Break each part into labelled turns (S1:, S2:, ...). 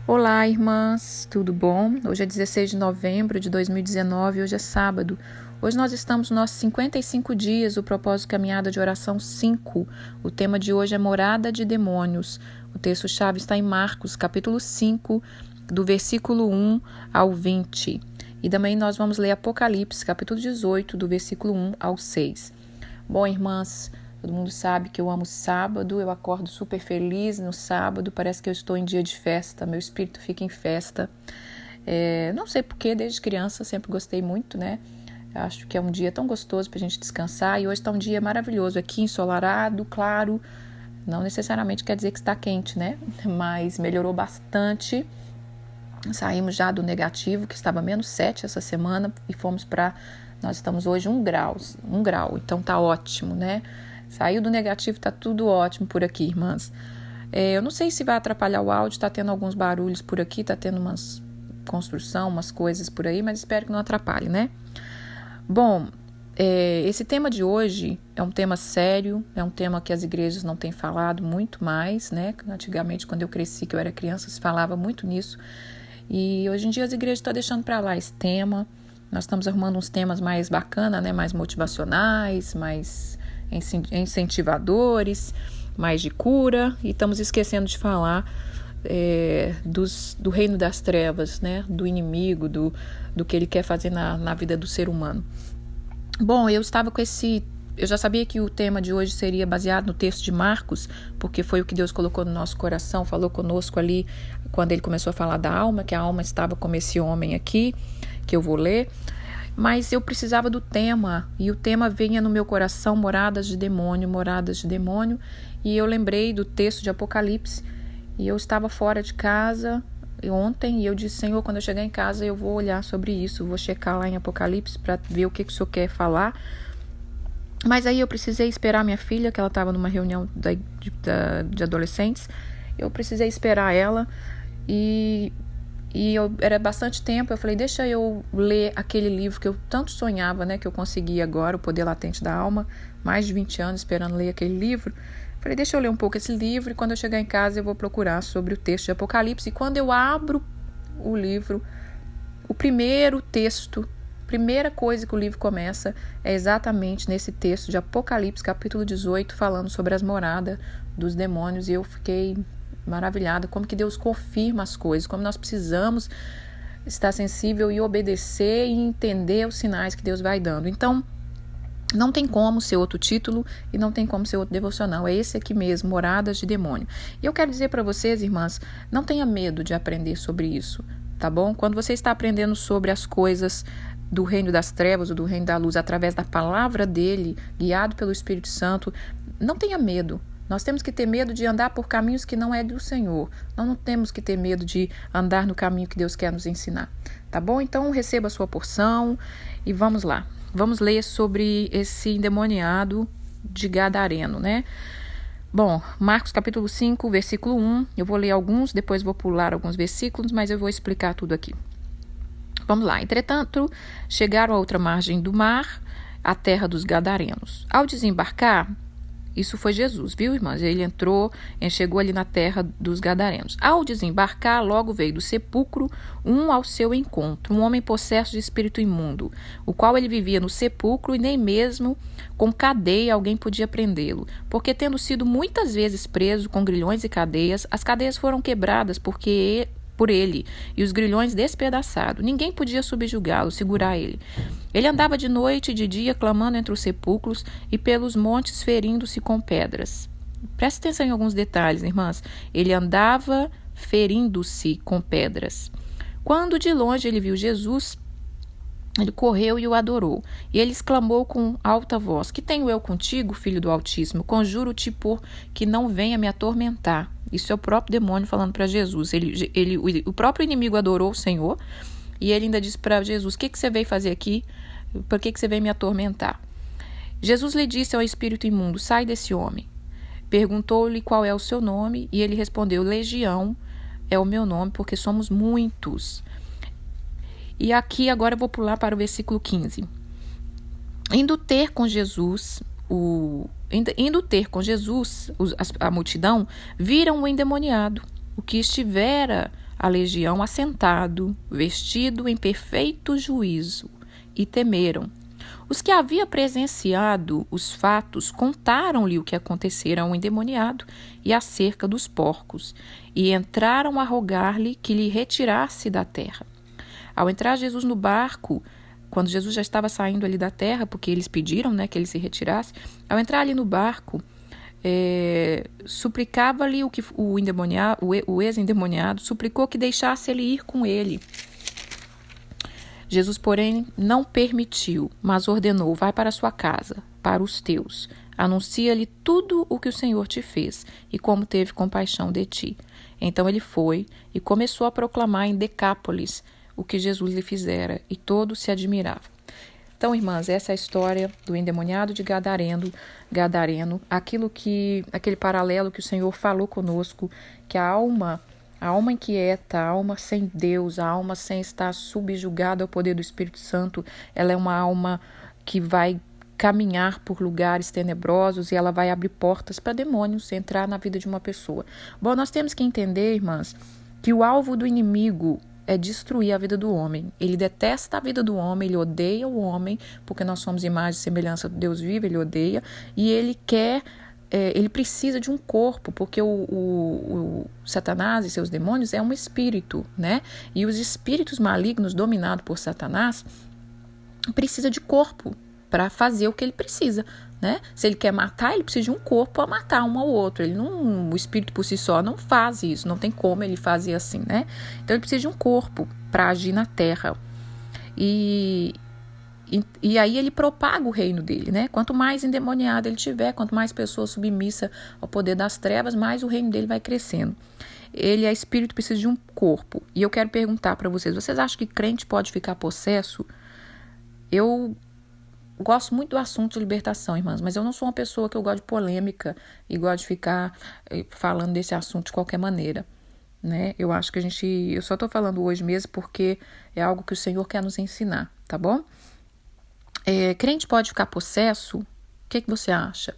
S1: Olá, irmãs, tudo bom? Hoje é 16 de novembro de 2019, hoje é sábado. Hoje nós estamos nos nossos 55 dias, o propósito Caminhada de Oração 5. O tema de hoje é Morada de Demônios. O texto-chave está em Marcos, capítulo 5, do versículo 1 ao 20. E também nós vamos ler Apocalipse, capítulo 18, do versículo 1 ao 6. Bom, irmãs, todo mundo sabe que eu amo sábado, eu acordo super feliz no sábado, parece que eu estou em dia de festa, meu espírito fica em festa. Não sei porquê, desde criança sempre gostei muito, né? Acho que é um dia tão gostoso para a gente descansar e hoje está um dia maravilhoso aqui, ensolarado, claro. Não necessariamente quer dizer que está quente, né? Mas melhorou bastante. Saímos já do negativo, que estava -7 essa semana, e fomos para... Nós estamos hoje 1 grau, então tá ótimo, né? Saiu do negativo, tá tudo ótimo por aqui, irmãs. Eu não sei se vai atrapalhar o áudio, tá tendo alguns barulhos por aqui, tá tendo umas construção, umas coisas por aí, mas espero que não atrapalhe, né? Bom, esse tema de hoje é um tema sério, é um tema que as igrejas não têm falado muito mais, né? Antigamente, quando eu cresci, que eu era criança, se falava muito nisso. E hoje em dia as igrejas estão deixando para lá esse tema. Nós estamos arrumando uns temas mais bacanas, né? Mais motivacionais, mais incentivadores, mais de cura. E estamos esquecendo de falar do reino das trevas, né? Do inimigo, do que ele quer fazer na vida do ser humano. Bom, eu já sabia que o tema de hoje seria baseado no texto de Marcos, porque foi o que Deus colocou no nosso coração, falou conosco ali quando ele começou a falar da alma, que a alma estava como esse homem aqui, que eu vou ler. Mas eu precisava do tema, e o tema vinha no meu coração, moradas de demônio, e eu lembrei do texto de Apocalipse, e eu estava fora de casa ontem, e eu disse: Senhor, quando eu chegar em casa eu vou olhar sobre isso, vou checar lá em Apocalipse para ver o que o Senhor quer falar. Mas aí eu precisei esperar minha filha, que ela estava numa reunião de adolescentes, eu precisei esperar ela, e era bastante tempo. Eu falei, deixa eu ler aquele livro que eu tanto sonhava, né, que eu consegui agora, O Poder Latente da Alma, mais de 20 anos esperando ler aquele livro. Falei, deixa eu ler um pouco esse livro, e quando eu chegar em casa eu vou procurar sobre o texto de Apocalipse. E quando eu abro o livro, o primeiro texto, primeira coisa que o livro começa é exatamente nesse texto de Apocalipse, capítulo 18, falando sobre as moradas dos demônios, e eu fiquei maravilhada, como que Deus confirma as coisas, como nós precisamos estar sensível e obedecer e entender os sinais que Deus vai dando. Então, não tem como ser outro título e não tem como ser outro devocional, é esse aqui mesmo, Moradas de Demônio. E eu quero dizer para vocês, irmãs, não tenha medo de aprender sobre isso, tá bom? Quando você está aprendendo sobre as coisas do reino das trevas ou do reino da luz através da palavra dele, guiado pelo Espírito Santo, não tenha medo. Nós temos que ter medo de andar por caminhos que não é do Senhor. Nós não temos que ter medo de andar no caminho que Deus quer nos ensinar. Tá bom? Então receba a sua porção e vamos lá. Vamos ler sobre esse endemoniado de Gadareno, né? Bom, Marcos capítulo 5, versículo 1. Eu vou ler alguns, depois vou pular alguns versículos, mas eu vou explicar tudo aqui. Vamos lá. Entretanto, chegaram à outra margem do mar, a terra dos Gadarenos. Ao desembarcar, isso foi Jesus, viu, irmãs? Ele chegou ali na terra dos Gadarenos. Ao desembarcar, logo veio do sepulcro ao seu encontro, um homem possesso de espírito imundo, o qual ele vivia no sepulcro e nem mesmo com cadeia alguém podia prendê-lo, porque tendo sido muitas vezes preso com grilhões e cadeias, as cadeias foram quebradas por ele, e os grilhões despedaçados. Ninguém podia subjugá-lo, segurar ele. Ele andava de noite e de dia, clamando entre os sepulcros e pelos montes, ferindo-se com pedras. Preste atenção em alguns detalhes, irmãs. Ele andava ferindo-se com pedras. Quando de longe ele viu Jesus, ele correu e o adorou. E ele exclamou com alta voz: Que tenho eu contigo, filho do Altíssimo? Conjuro-te por que não venha me atormentar. Isso é o próprio demônio falando para Jesus. O próprio inimigo adorou o Senhor e ele ainda disse para Jesus: O que você veio fazer aqui? Por que você veio me atormentar? Jesus lhe disse ao espírito imundo: Sai desse homem. Perguntou-lhe qual é o seu nome e ele respondeu: Legião é o meu nome, porque somos muitos. E aqui agora eu vou pular para o versículo 15. Indo ter com Jesus a multidão, viram o endemoniado, o que estivera a legião assentado, vestido em perfeito juízo, e temeram. Os que havia presenciado os fatos contaram-lhe o que acontecera ao endemoniado e acerca dos porcos, e entraram a rogar-lhe que lhe retirasse da terra. Ao entrar Jesus no barco, quando Jesus já estava saindo ali da terra, porque eles pediram, que ele se retirasse, ao entrar ali no barco, suplicava-lhe o ex-endemoniado suplicou que deixasse ele ir com ele. Jesus, porém, não permitiu, mas ordenou: vai para sua casa, para os teus, anuncia-lhe tudo o que o Senhor te fez e como teve compaixão de ti. Então ele foi e começou a proclamar em Decápolis o que Jesus lhe fizera, e todos se admiravam. Então, irmãs, essa é a história do endemoniado de Gadareno, aquele paralelo que o Senhor falou conosco, que a alma inquieta, a alma sem Deus, a alma sem estar subjugada ao poder do Espírito Santo, ela é uma alma que vai caminhar por lugares tenebrosos e ela vai abrir portas para demônios entrar na vida de uma pessoa. Bom, nós temos que entender, irmãs, que o alvo do inimigo é destruir a vida do homem. Ele detesta a vida do homem, ele odeia o homem, porque nós somos imagem e semelhança do Deus vivo, ele odeia, e ele precisa de um corpo, porque o Satanás e seus demônios é um espírito, E os espíritos malignos dominados por Satanás precisam de corpo para fazer o que ele precisa, Se ele quer matar, ele precisa de um corpo para matar um ao outro. O espírito por si só não faz isso, não tem como ele fazer assim, Então ele precisa de um corpo para agir na terra. E aí ele propaga o reino dele, Quanto mais endemoniado ele tiver, quanto mais pessoas submissas ao poder das trevas, mais o reino dele vai crescendo. Ele é espírito, precisa de um corpo. E eu quero perguntar para vocês acham que crente pode ficar possesso? Eu gosto muito do assunto de libertação, irmãs, mas eu não sou uma pessoa que eu gosto de polêmica e gosto de ficar falando desse assunto de qualquer maneira, Eu acho que eu só estou falando hoje mesmo porque é algo que o Senhor quer nos ensinar, tá bom? Crente pode ficar possesso? O que você acha?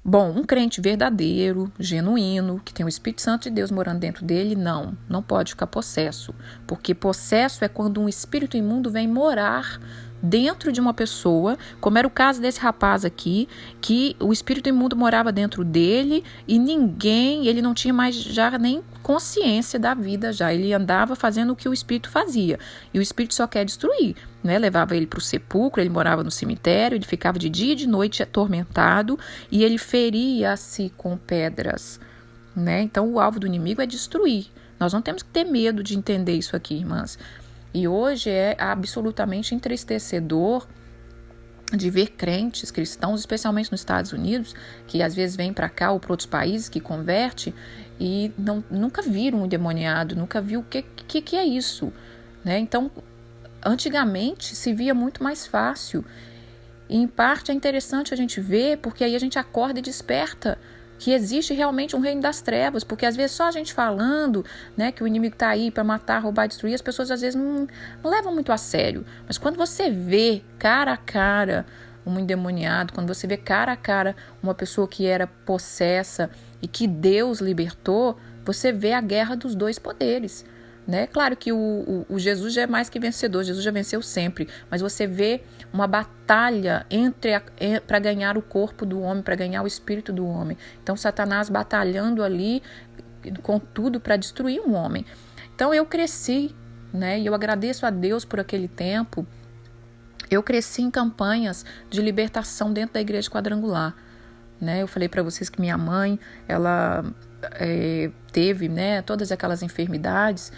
S1: Bom, um crente verdadeiro, genuíno, que tem o Espírito Santo de Deus morando dentro dele, não pode ficar possesso, porque possesso é quando um espírito imundo vem morar dentro de uma pessoa, como era o caso desse rapaz aqui, que o espírito imundo morava dentro dele e ele não tinha mais já nem consciência da vida já, ele andava fazendo o que o espírito fazia, e o espírito só quer destruir, levava ele para o sepulcro, ele morava no cemitério, ele ficava de dia e de noite atormentado, e ele feria-se com pedras, Então o alvo do inimigo é destruir. Nós não temos que ter medo de entender isso aqui, irmãs. E hoje é absolutamente entristecedor de ver crentes cristãos, especialmente nos Estados Unidos, que às vezes vêm para cá ou para outros países, que converte e nunca viram um endemoniado, nunca viu o que é isso, Então, antigamente se via muito mais fácil. E em parte é interessante a gente ver, porque aí a gente acorda e desperta que existe realmente um reino das trevas, porque às vezes só a gente falando, que o inimigo está aí para matar, roubar, destruir, as pessoas às vezes não levam muito a sério. Mas quando você vê cara a cara um endemoniado, quando você vê cara a cara uma pessoa que era possessa e que Deus libertou, você vê a guerra dos dois poderes. Claro que o Jesus já é mais que vencedor, Jesus já venceu sempre, mas você vê uma batalha para ganhar o corpo do homem, para ganhar o espírito do homem. Então Satanás batalhando ali com tudo para destruir um homem. Então eu cresci, e eu agradeço a Deus por aquele tempo. Eu cresci em campanhas de libertação dentro da igreja quadrangular. Eu falei para vocês que minha mãe, ela teve todas aquelas enfermidades,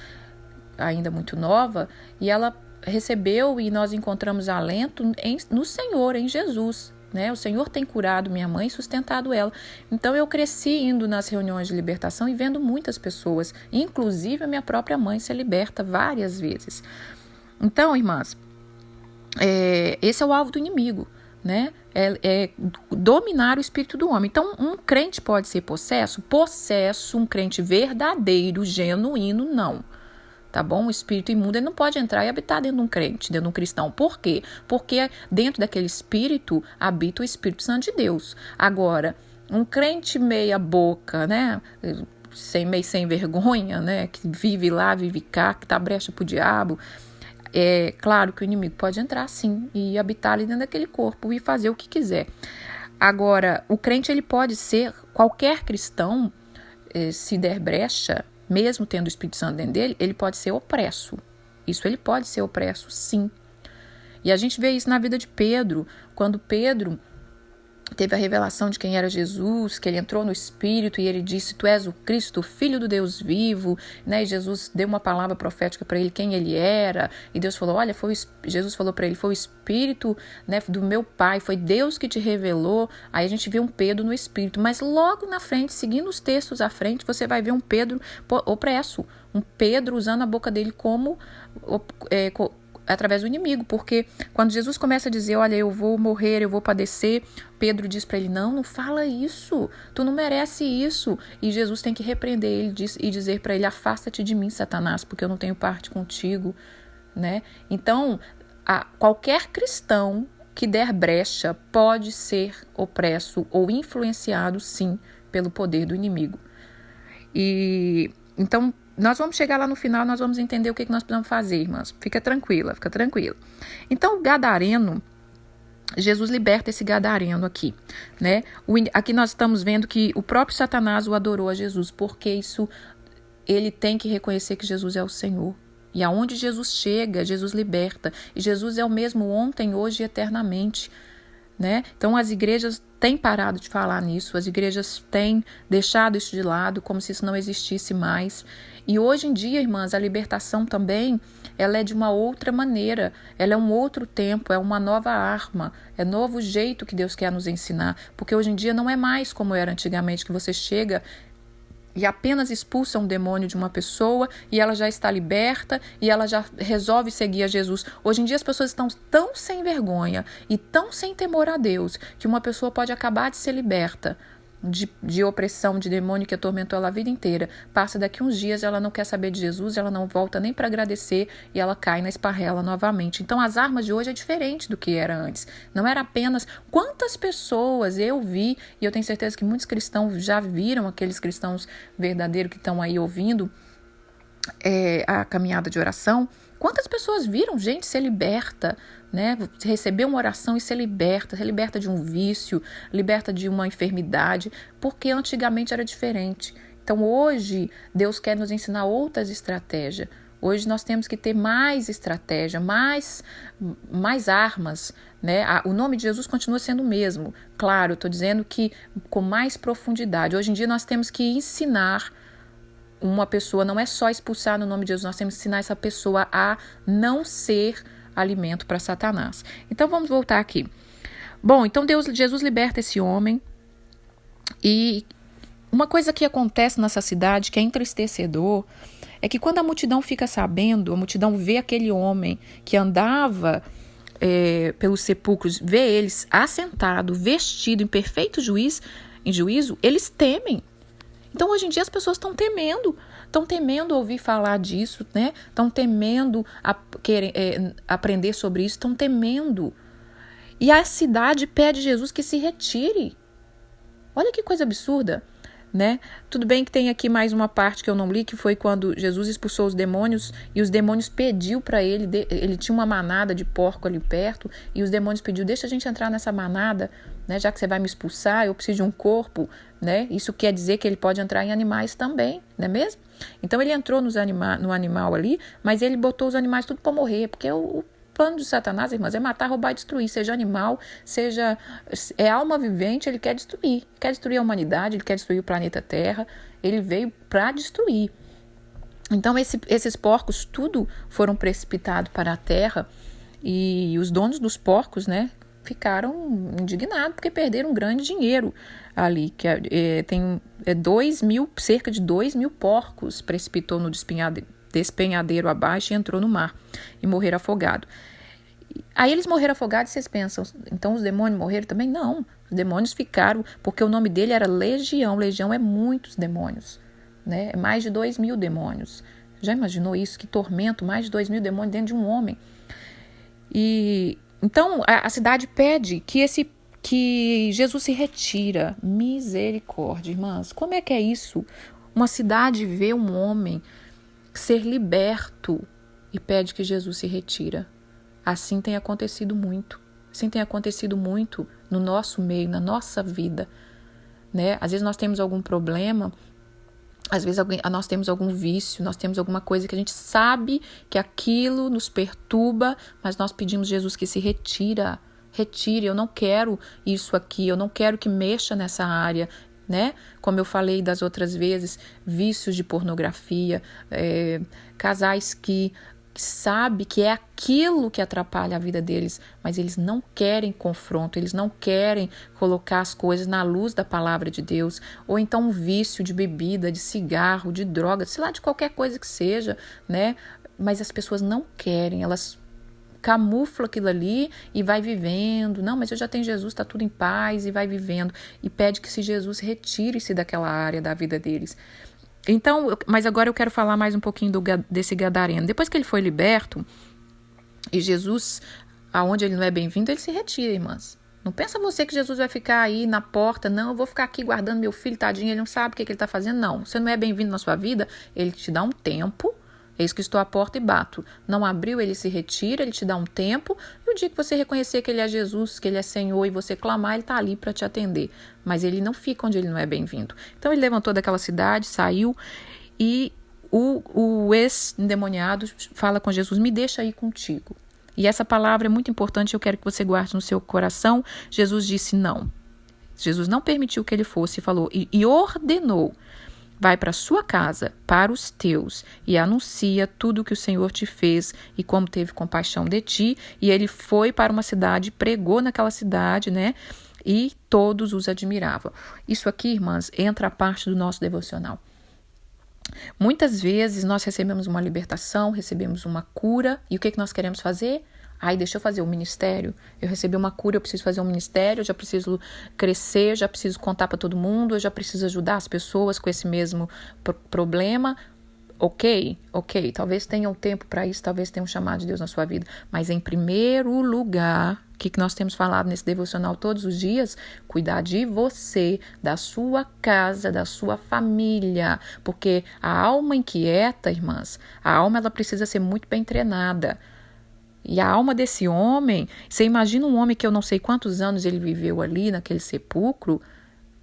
S1: ainda muito nova, e ela recebeu e nós encontramos alento no Senhor, em Jesus. O Senhor tem curado minha mãe e sustentado ela. Então eu cresci indo nas reuniões de libertação e vendo muitas pessoas, inclusive a minha própria mãe ser liberta várias vezes. Então, irmãs, esse é o alvo do inimigo, É dominar o espírito do homem. Então, um crente pode ser possesso, um crente verdadeiro, genuíno, não. Tá bom? O espírito imundo ele não pode entrar e habitar dentro de um crente, dentro de um cristão. Por quê? Porque dentro daquele espírito habita o Espírito Santo de Deus. Agora, um crente meia boca, meio sem vergonha, né? Que vive lá, vive cá, que tá brecha pro diabo. É claro que o inimigo pode entrar sim e habitar ali dentro daquele corpo e fazer o que quiser. Agora, o crente ele pode ser, qualquer cristão, se der brecha, mesmo tendo o Espírito Santo dentro dele, ele pode ser opresso. Isso ele pode ser opresso, sim. E a gente vê isso na vida de Pedro, quando Pedro teve a revelação de quem era Jesus, que ele entrou no Espírito e ele disse: tu és o Cristo, o Filho do Deus vivo, né? E Jesus deu uma palavra profética para ele, quem ele era, e Deus falou, olha, Jesus falou para ele, foi o Espírito, né, do meu Pai, foi Deus que te revelou. Aí a gente vê um Pedro no Espírito, mas logo na frente, seguindo os textos à frente, você vai ver um Pedro opresso, um Pedro usando a boca dele como através do inimigo, porque quando Jesus começa a dizer, olha, eu vou morrer, eu vou padecer, Pedro diz para ele, não fala isso, tu não merece isso, e Jesus tem que repreender ele e dizer para ele, afasta-te de mim, Satanás, porque eu não tenho parte contigo, né? Então, qualquer cristão que der brecha pode ser opresso ou influenciado, sim, pelo poder do inimigo. E então, nós vamos chegar lá no final, nós vamos entender o que nós precisamos fazer, irmãs. Fica tranquila, fica tranquila. Então, o gadareno, Jesus liberta esse gadareno aqui, né? Aqui nós estamos vendo que o próprio Satanás o adorou a Jesus, porque isso, ele tem que reconhecer que Jesus é o Senhor. E aonde Jesus chega, Jesus liberta. E Jesus é o mesmo ontem, hoje e eternamente, né? Então as igrejas têm parado de falar nisso, as igrejas têm deixado isso de lado, como se isso não existisse mais. E hoje em dia, irmãs, a libertação também, ela é de uma outra maneira, ela é um outro tempo, é uma nova arma, é novo jeito que Deus quer nos ensinar, porque hoje em dia não é mais como era antigamente, que você chega e apenas expulsa um demônio de uma pessoa e ela já está liberta e ela já resolve seguir a Jesus. Hoje em dia as pessoas estão tão sem vergonha e tão sem temor a Deus que uma pessoa pode acabar de ser liberta de opressão, de demônio que atormentou ela a vida inteira. Passa daqui uns dias, ela não quer saber de Jesus, ela não volta nem para agradecer e ela cai na esparrela novamente. Então as armas de hoje é diferente do que era antes. Não era apenas quantas pessoas eu vi, e eu tenho certeza que muitos cristãos já viram, aqueles cristãos verdadeiros que estão aí ouvindo a caminhada de oração, quantas pessoas viram gente ser liberta, né? Receber uma oração e ser liberta de um vício, liberta de uma enfermidade, porque antigamente era diferente. Então hoje Deus quer nos ensinar outras estratégias. Hoje nós temos que ter mais estratégia, mais armas, né? O nome de Jesus continua sendo o mesmo. Claro, estou dizendo que com mais profundidade. Hoje em dia nós temos que ensinar uma pessoa, não é só expulsar no nome de Jesus, nós temos que ensinar essa pessoa a não ser alimento para Satanás. Então vamos voltar aqui. Bom, então Jesus liberta esse homem, e uma coisa que acontece nessa cidade que é entristecedor é que quando a multidão fica sabendo, a multidão vê aquele homem que andava pelos sepulcros, vê eles assentado, vestido em perfeito juízo, eles temem. Então, hoje em dia, as pessoas estão temendo ouvir falar disso, né? Estão temendo aprender sobre isso, estão temendo. E a cidade pede a Jesus que se retire. Olha que coisa absurda, né? Tudo bem que tem aqui mais uma parte que eu não li, que foi quando Jesus expulsou os demônios, e os demônios pediu para ele, ele tinha uma manada de porco ali perto, e os demônios pediu, deixa a gente entrar nessa manada, né? Já que você vai me expulsar, eu preciso de um corpo, né? Isso quer dizer que ele pode entrar em animais também, não é mesmo? Então ele entrou no animal ali, mas ele botou os animais tudo para morrer, porque o plano de Satanás, irmãs, é matar, roubar e destruir, seja animal, seja alma vivente, ele quer destruir a humanidade, ele quer destruir o planeta Terra, ele veio para destruir. Então esses porcos tudo foram precipitados para a terra, e os donos dos porcos, né, ficaram indignados porque perderam um grande dinheiro ali, que tem cerca de 2.000 porcos precipitou no despenhadeiro abaixo e entrou no mar e morreram afogados. Aí eles morreram afogados e vocês pensam, então os demônios morreram também? Não, os demônios ficaram, porque o nome dele era Legião. Legião é muitos demônios, né? É mais de 2.000 demônios. Já imaginou isso? Que tormento, mais de 2.000 demônios dentro de um homem. E então a cidade pede que Jesus se retira. Misericórdia, irmãs. Como é que é isso? Uma cidade vê um homem ser liberto e pede que Jesus se retira. Assim tem acontecido muito. Assim tem acontecido muito no nosso meio, na nossa vida, né? Às vezes nós temos algum problema, às vezes nós temos algum vício, nós temos alguma coisa que a gente sabe que aquilo nos perturba, mas nós pedimos Jesus que se retire, eu não quero isso aqui, eu não quero que mexa nessa área, né? Como eu falei das outras vezes, vícios de pornografia, casais que sabe que é aquilo que atrapalha a vida deles, mas eles não querem confronto, eles não querem colocar as coisas na luz da palavra de Deus, ou então um vício de bebida, de cigarro, de droga, sei lá, de qualquer coisa que seja, né? Mas as pessoas não querem, elas camuflam aquilo ali e vai vivendo. Não, mas eu já tenho Jesus, está tudo em paz, e vai vivendo. E pede que se Jesus retire-se daquela área da vida deles. Então, mas agora eu quero falar mais um pouquinho desse gadareno. Depois que ele foi liberto, e Jesus, aonde ele não é bem-vindo, ele se retira, irmãs. Não pensa você que Jesus vai ficar aí na porta, não, eu vou ficar aqui guardando meu filho, tadinho, ele não sabe o que ele está fazendo, não. Você não é bem-vindo na sua vida, ele te dá um tempo. Eis que estou à porta e bato. Não abriu, ele se retira, ele te dá um tempo. E o dia que você reconhecer que ele é Jesus, que ele é Senhor, e você clamar, ele está ali para te atender. Mas ele não fica onde ele não é bem-vindo. Então ele levantou daquela cidade, saiu, e o ex-endemoniado fala com Jesus, me deixa ir contigo. E essa palavra é muito importante, eu quero que você guarde no seu coração. Jesus disse não. Jesus não permitiu que ele fosse, falou e ordenou. Vai para sua casa, para os teus, e anuncia tudo o que o Senhor te fez e como teve compaixão de ti. E ele foi para uma cidade, pregou naquela cidade, né? E todos os admiravam. Isso aqui, irmãs, entra a parte do nosso devocional. Muitas vezes nós recebemos uma libertação, recebemos uma cura, e o que nós queremos fazer? Ai, deixa eu fazer um ministério. Eu recebi uma cura, eu preciso fazer um ministério, eu já preciso crescer, eu já preciso contar para todo mundo, eu já preciso ajudar as pessoas com esse mesmo problema. Ok, talvez tenha um tempo para isso, talvez tenha um chamado de Deus na sua vida, mas em primeiro lugar, o que nós temos falado nesse devocional todos os dias? Cuidar de você, da sua casa, da sua família, porque a alma inquieta, irmãs, a alma ela precisa ser muito bem treinada. E a alma desse homem, você imagina um homem que eu não sei quantos anos ele viveu ali naquele sepulcro,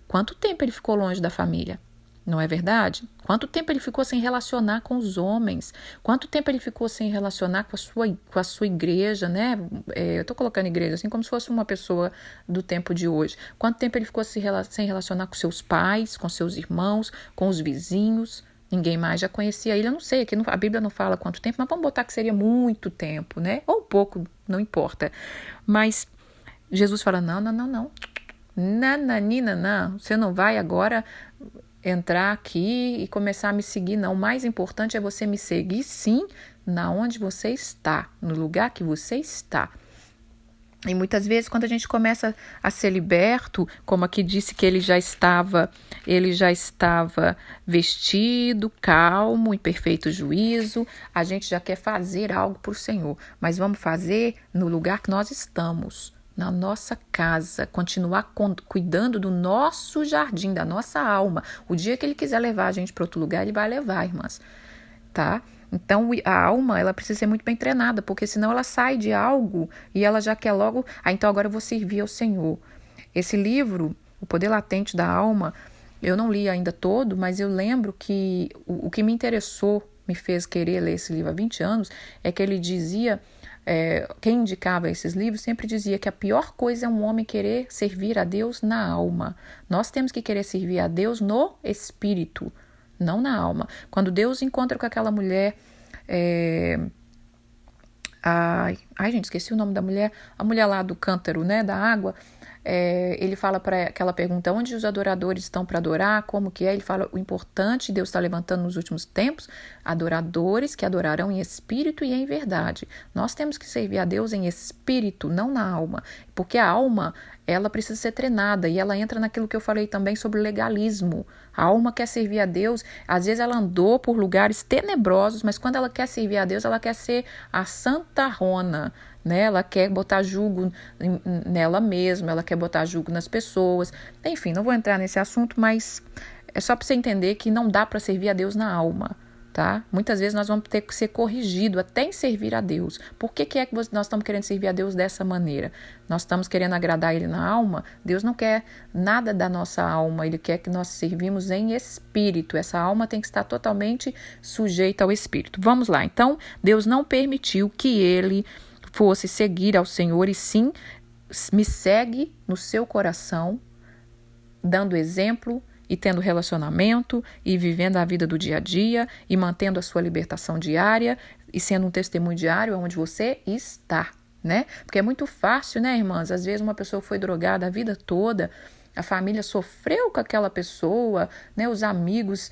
S1: quanto tempo ele ficou longe da família, não é verdade? Quanto tempo ele ficou sem relacionar com os homens, quanto tempo ele ficou sem relacionar com a sua igreja, né? Eu estou colocando igreja assim como se fosse uma pessoa do tempo de hoje. Quanto tempo ele ficou sem relacionar com seus pais, com seus irmãos, com os vizinhos? Ninguém mais já conhecia ele, eu não sei, aqui a Bíblia não fala quanto tempo, mas vamos botar que seria muito tempo, né? Ou pouco, não importa. Mas Jesus fala, não. Nananina, não. Você não vai agora entrar aqui e começar a me seguir, não. O mais importante é você me seguir, sim, na onde você está, no lugar que você está. E muitas vezes quando a gente começa a ser liberto, como aqui disse que ele já estava vestido, calmo, em perfeito juízo, a gente já quer fazer algo para o Senhor, mas vamos fazer no lugar que nós estamos, na nossa casa, continuar cuidando do nosso jardim, da nossa alma. O dia que ele quiser levar a gente para outro lugar, ele vai levar, irmãs, tá? Então, a alma, ela precisa ser muito bem treinada, porque senão ela sai de algo e ela já quer logo, então agora eu vou servir ao Senhor. Esse livro, O Poder Latente da Alma, eu não li ainda todo, mas eu lembro que o que me interessou, me fez querer ler esse livro há 20 anos, é que ele dizia, quem indicava esses livros sempre dizia que a pior coisa é um homem querer servir a Deus na alma. Nós temos que querer servir a Deus no espírito, não na alma. Quando Deus encontra com aquela mulher, gente, esqueci o nome da mulher, a mulher lá do cântaro, né, da água, ele fala para aquela pergunta, onde os adoradores estão para adorar, como que é? Ele fala, o importante, Deus está levantando nos últimos tempos, adoradores que adorarão em espírito e em verdade. Nós temos que servir a Deus em espírito, não na alma, porque a alma, ela precisa ser treinada, e ela entra naquilo que eu falei também sobre legalismo. A alma quer servir a Deus, às vezes ela andou por lugares tenebrosos, mas quando ela quer servir a Deus, ela quer ser a santarrona, né? Ela quer botar julgo nela mesma, ela quer botar julgo nas pessoas. Enfim, não vou entrar nesse assunto, mas É só para você entender que não dá para servir a Deus na alma, tá? Muitas vezes nós vamos ter que ser corrigidos até em servir a Deus. Por que é que nós estamos querendo servir a Deus dessa maneira? Nós estamos querendo agradar Ele na alma? Deus não quer nada da nossa alma, Ele quer que nós servimos em espírito. Essa alma tem que estar totalmente sujeita ao espírito. Vamos lá, então, Deus não permitiu que ele fosse seguir ao Senhor, e sim, me segue no seu coração, dando exemplo, e tendo relacionamento, e vivendo a vida do dia a dia, e mantendo a sua libertação diária, e sendo um testemunho diário onde você está, né? Porque é muito fácil, né, irmãs? Às vezes uma pessoa foi drogada a vida toda, a família sofreu com aquela pessoa, né? Os amigos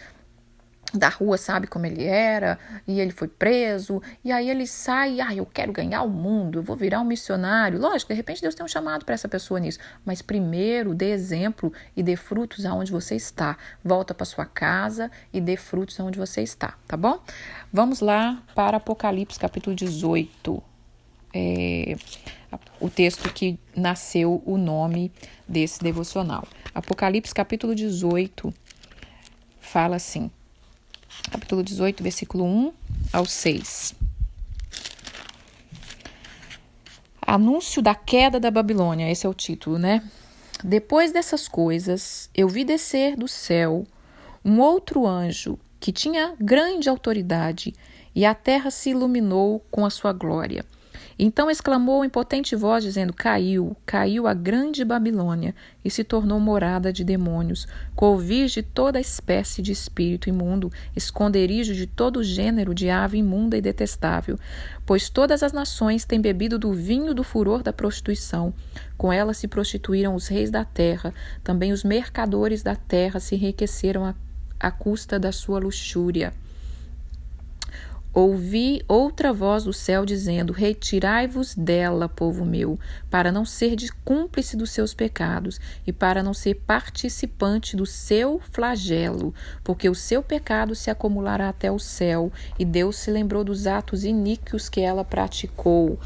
S1: da rua sabe como ele era, e ele foi preso, e aí ele sai, eu quero ganhar o mundo, eu vou virar um missionário. Lógico, de repente Deus tem um chamado para essa pessoa nisso, mas primeiro dê exemplo e dê frutos aonde você está. Volta para sua casa e dê frutos aonde você está, tá bom? Vamos lá para Apocalipse capítulo 18, o texto que nasceu o nome desse devocional. Apocalipse capítulo 18 fala assim, capítulo 18, versículo 1 ao 6. Anúncio da queda da Babilônia, esse é o título, né? Depois dessas coisas, eu vi descer do céu um outro anjo que tinha grande autoridade, e a terra se iluminou com a sua glória. Então exclamou em potente voz, dizendo: caiu a grande Babilônia, e se tornou morada de demônios, covis de toda espécie de espírito imundo, esconderijo de todo gênero de ave imunda e detestável. Pois todas as nações têm bebido do vinho do furor da prostituição. Com ela se prostituíram os reis da terra, também os mercadores da terra se enriqueceram à custa da sua luxúria. Ouvi outra voz do céu dizendo: retirai-vos dela, povo meu, para não ser de cúmplice dos seus pecados e para não ser participante do seu flagelo, porque o seu pecado se acumulará até o céu, e Deus se lembrou dos atos iníquos que ela praticou.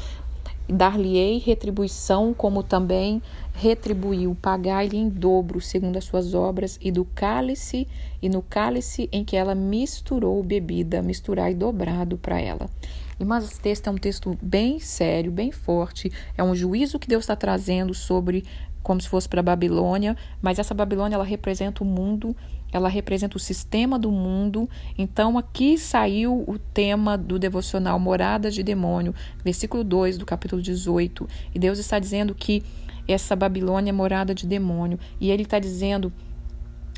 S1: Dar-lhe-ei retribuição, como também retribuiu, pagai-lhe em dobro, segundo as suas obras, e no cálice em que ela misturou bebida, misturai dobrado para ela. Irmãs, esse texto é um texto bem sério, bem forte, é um juízo que Deus está trazendo sobre, como se fosse para a Babilônia, mas essa Babilônia, ela representa o mundo, ela representa o sistema do mundo. Então aqui saiu o tema do devocional Morada de Demônio, versículo 2 do capítulo 18, e Deus está dizendo que essa Babilônia é morada de demônio, e ele está dizendo: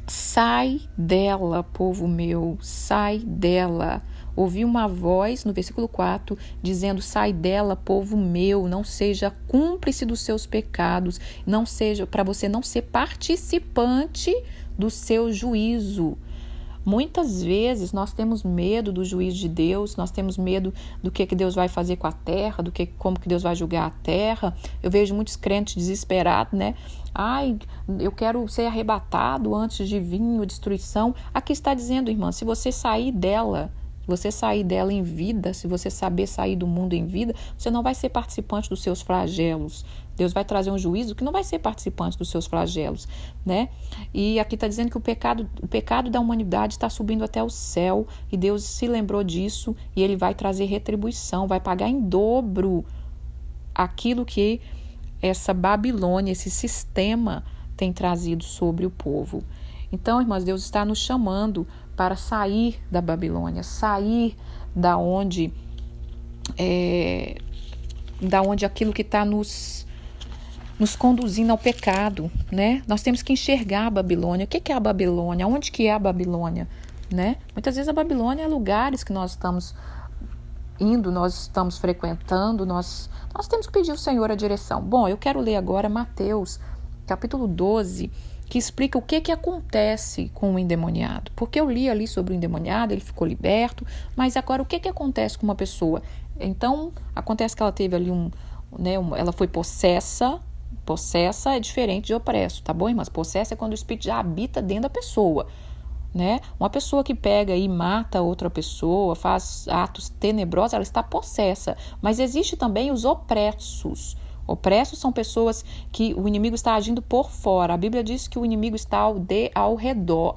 S1: sai dela, povo meu, sai dela. Ouvi uma voz no versículo 4 dizendo: sai dela, povo meu, não seja cúmplice dos seus pecados, não seja, para você não ser participante do seu juízo. Muitas vezes nós temos medo do juízo de Deus, nós temos medo do que Deus vai fazer com a terra, como que Deus vai julgar a terra. Eu vejo muitos crentes desesperados, né? Eu quero ser arrebatado antes de vir a destruição. Aqui está dizendo, irmã, se você sair dela em vida, se você saber sair do mundo em vida, você não vai ser participante dos seus flagelos. Deus vai trazer um juízo que não vai ser participante dos seus flagelos, né? E aqui está dizendo que o pecado da humanidade está subindo até o céu, e Deus se lembrou disso, e Ele vai trazer retribuição, vai pagar em dobro aquilo que essa Babilônia, esse sistema tem trazido sobre o povo. Então, irmãs, Deus está nos chamando para sair da Babilônia, sair da onde aquilo que está nos conduzindo ao pecado, né? Nós temos que enxergar a Babilônia. O que é a Babilônia? Onde que é a Babilônia, né? Muitas vezes a Babilônia é lugares que nós estamos indo, nós estamos frequentando, nós temos que pedir ao Senhor a direção. Bom, eu quero ler agora Mateus, capítulo 12, que explica o que acontece com o endemoniado. Porque eu li ali sobre o endemoniado, ele ficou liberto, mas agora o que acontece com uma pessoa? Então, acontece que ela teve ali ela foi possessa é diferente de opresso, tá bom, irmãs? Possessa é quando o espírito já habita dentro da pessoa, né? Uma pessoa que pega e mata outra pessoa, faz atos tenebrosos, ela está possessa. Mas existe também os opressos. Opressos são pessoas que o inimigo está agindo por fora. A Bíblia diz que o inimigo está ao redor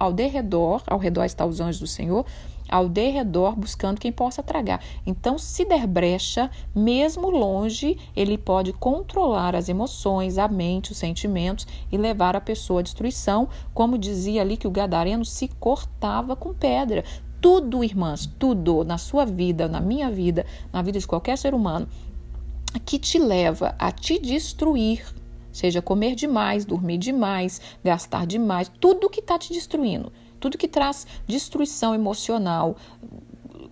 S1: está os anjos do Senhor, ao derredor buscando quem possa tragar. Então, se der brecha, mesmo longe, ele pode controlar as emoções, a mente, os sentimentos e levar a pessoa à destruição, como dizia ali que o gadareno se cortava com pedra. Tudo, irmãs, tudo na sua vida, na minha vida, na vida de qualquer ser humano, que te leva a te destruir, seja comer demais, dormir demais, gastar demais, tudo que está te destruindo, tudo que traz destruição emocional,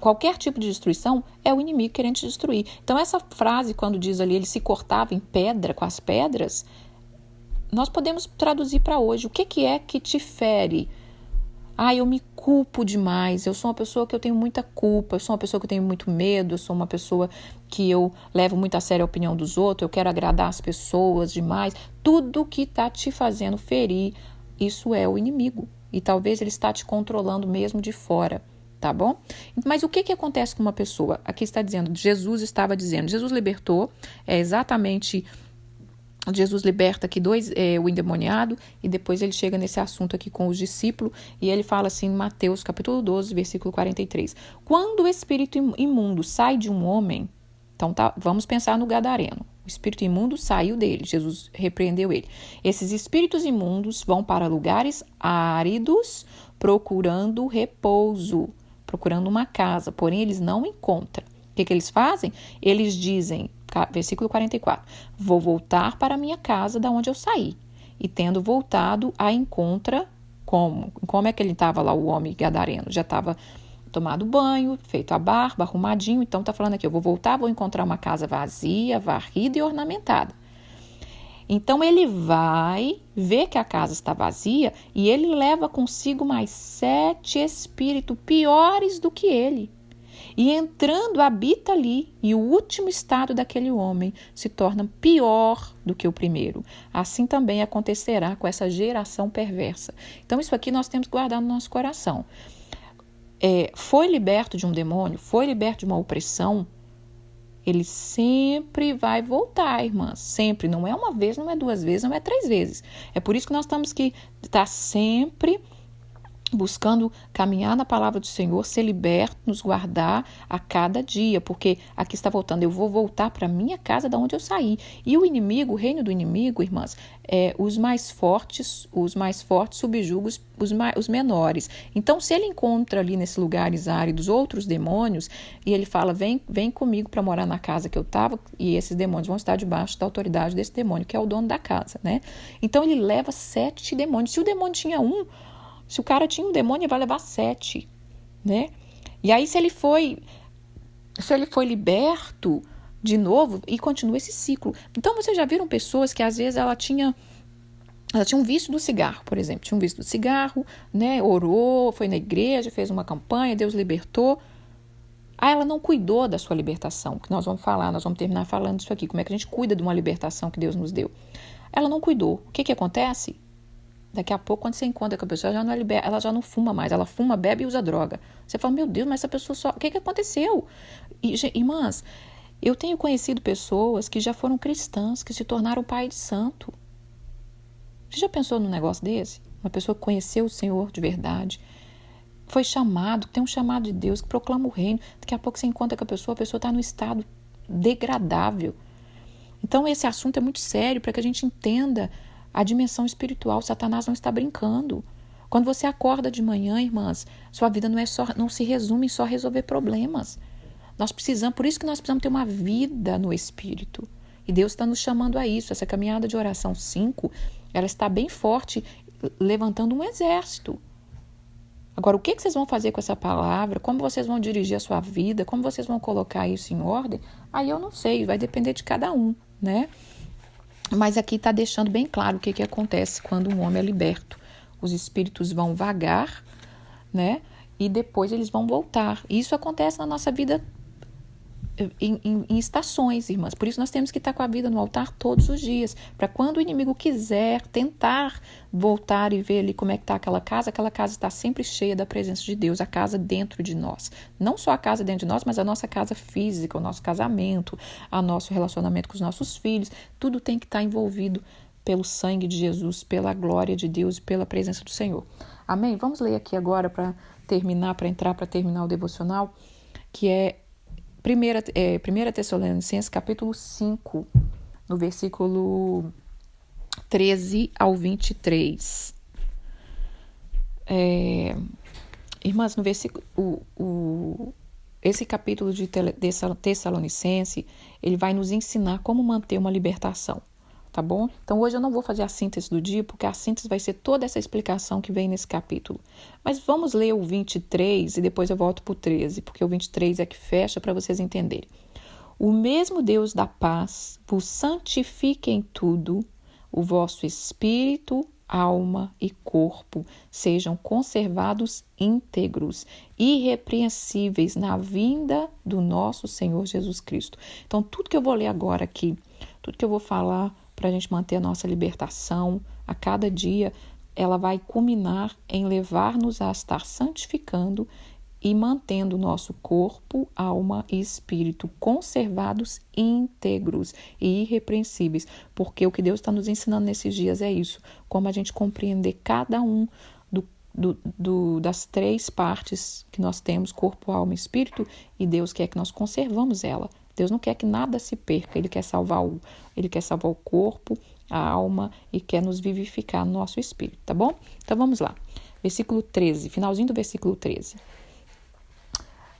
S1: qualquer tipo de destruição, é o inimigo querendo te destruir. Então essa frase, quando diz ali, ele se cortava em pedra, com as pedras, nós podemos traduzir para hoje. O que é que te fere? Eu me culpo demais, eu sou uma pessoa que eu tenho muita culpa, eu sou uma pessoa que eu tenho muito medo, eu sou uma pessoa que eu levo muito a sério a opinião dos outros, eu quero agradar as pessoas demais. Tudo que está te fazendo ferir, isso é o inimigo. E talvez ele está te controlando mesmo de fora, tá bom? Mas o que acontece com uma pessoa? Aqui está dizendo, Jesus estava dizendo, Jesus libertou, exatamente... Jesus liberta aqui o endemoniado e depois ele chega nesse assunto aqui com os discípulos e ele fala assim em Mateus capítulo 12, versículo 43. Quando o espírito imundo sai de um homem, então vamos pensar no gadareno. O espírito imundo saiu dele, Jesus repreendeu ele. Esses espíritos imundos vão para lugares áridos procurando repouso, procurando uma casa, porém eles não encontram. O que eles fazem? Eles dizem, versículo 44, vou voltar para a minha casa da onde eu saí. E tendo voltado, a encontra como? Como é que ele estava lá, o homem gadareno? Já estava tomado banho, feito a barba, arrumadinho. Então está falando aqui, eu vou voltar, vou encontrar uma casa vazia, varrida e ornamentada. Então ele vai ver que a casa está vazia e ele leva consigo mais 7 espíritos piores do que ele. E entrando, habita ali, e o último estado daquele homem se torna pior do que o primeiro. Assim também acontecerá com essa geração perversa. Então isso aqui nós temos que guardar no nosso coração. Foi liberto de um demônio, foi liberto de uma opressão, ele sempre vai voltar, irmãs. Sempre, não é uma vez, não é 2 vezes, não é 3 vezes. É por isso que nós temos que estar sempre buscando caminhar na palavra do Senhor, ser liberto, nos guardar a cada dia, porque aqui está voltando, eu vou voltar para a minha casa da onde eu saí. E o inimigo, o reino do inimigo, irmãs, os mais fortes subjugam os menores. Então, se ele encontra ali nesses lugares áridos outros demônios, e ele fala, vem comigo para morar na casa que eu estava, e esses demônios vão estar debaixo da autoridade desse demônio, que é o dono da casa, né? Então, ele leva 7 demônios. Se o demônio tinha se o cara tinha um demônio, ele vai levar 7, né? E aí, se ele foi liberto de novo, e continua esse ciclo. Então, vocês já viram pessoas que, às vezes, ela tinha um vício do cigarro, por exemplo. Tinha um vício do cigarro, né? Orou, foi na igreja, fez uma campanha, Deus libertou. Ela não cuidou da sua libertação, que nós vamos terminar falando disso aqui. Como é que a gente cuida de uma libertação que Deus nos deu? Ela não cuidou. O que acontece? Daqui a pouco, quando você encontra com a pessoa, ela já não fuma mais. Ela fuma, bebe e usa droga. Você fala, meu Deus, mas essa pessoa só... O que aconteceu? Irmãs, eu tenho conhecido pessoas que já foram cristãs, que se tornaram pai de santo. Você já pensou num negócio desse? Uma pessoa que conheceu o Senhor de verdade, foi chamado, tem um chamado de Deus, que proclama o reino. Daqui a pouco você encontra com a pessoa está num estado degradável. Então, esse assunto é muito sério para que a gente entenda a dimensão espiritual. Satanás não está brincando. Quando você acorda de manhã, irmãs, sua vida não se resume em só resolver problemas. Por isso que nós precisamos ter uma vida no Espírito. E Deus está nos chamando a isso. Essa caminhada de oração 5, ela está bem forte, levantando um exército. Agora, o que vocês vão fazer com essa palavra? Como vocês vão dirigir a sua vida? Como vocês vão colocar isso em ordem? Aí eu não sei, vai depender de cada um, né? Mas aqui está deixando bem claro o que acontece quando um homem é liberto. Os espíritos vão vagar, né? E depois eles vão voltar. Isso acontece na nossa vida em estações, irmãs. Por isso nós temos que estar com a vida no altar todos os dias, para quando o inimigo quiser tentar voltar e ver ali como é que está aquela casa está sempre cheia da presença de Deus, a casa dentro de nós. Não só a casa dentro de nós, mas a nossa casa física, o nosso casamento, o nosso relacionamento com os nossos filhos, tudo tem que estar envolvido pelo sangue de Jesus, pela glória de Deus e pela presença do Senhor. Amém? Vamos ler aqui agora para terminar o devocional, que é 1 Tessalonicenses capítulo 5, no versículo 13 ao 23. Irmãs, no versículo, esse capítulo de Tessalonicense, ele vai nos ensinar como manter uma libertação. Tá bom? Então hoje eu não vou fazer a síntese do dia, porque a síntese vai ser toda essa explicação que vem nesse capítulo. Mas vamos ler o 23 e depois eu volto para o 13, porque o 23 é que fecha para vocês entenderem. O mesmo Deus da paz vos santifique em tudo, o vosso espírito, alma e corpo sejam conservados íntegros, irrepreensíveis na vinda do nosso Senhor Jesus Cristo. Então tudo que eu vou ler agora aqui, tudo que eu vou falar para a gente manter a nossa libertação a cada dia, ela vai culminar em levar-nos a estar santificando e mantendo o nosso corpo, alma e espírito conservados íntegros e irrepreensíveis, porque o que Deus está nos ensinando nesses dias é isso, como a gente compreender cada um das três partes que nós temos, corpo, alma e espírito, e Deus quer que nós conservamos ela. Deus não quer que nada se perca, Ele quer salvar o corpo, a alma e quer nos vivificar no nosso espírito, tá bom? Então vamos lá, versículo 13, finalzinho do versículo 13.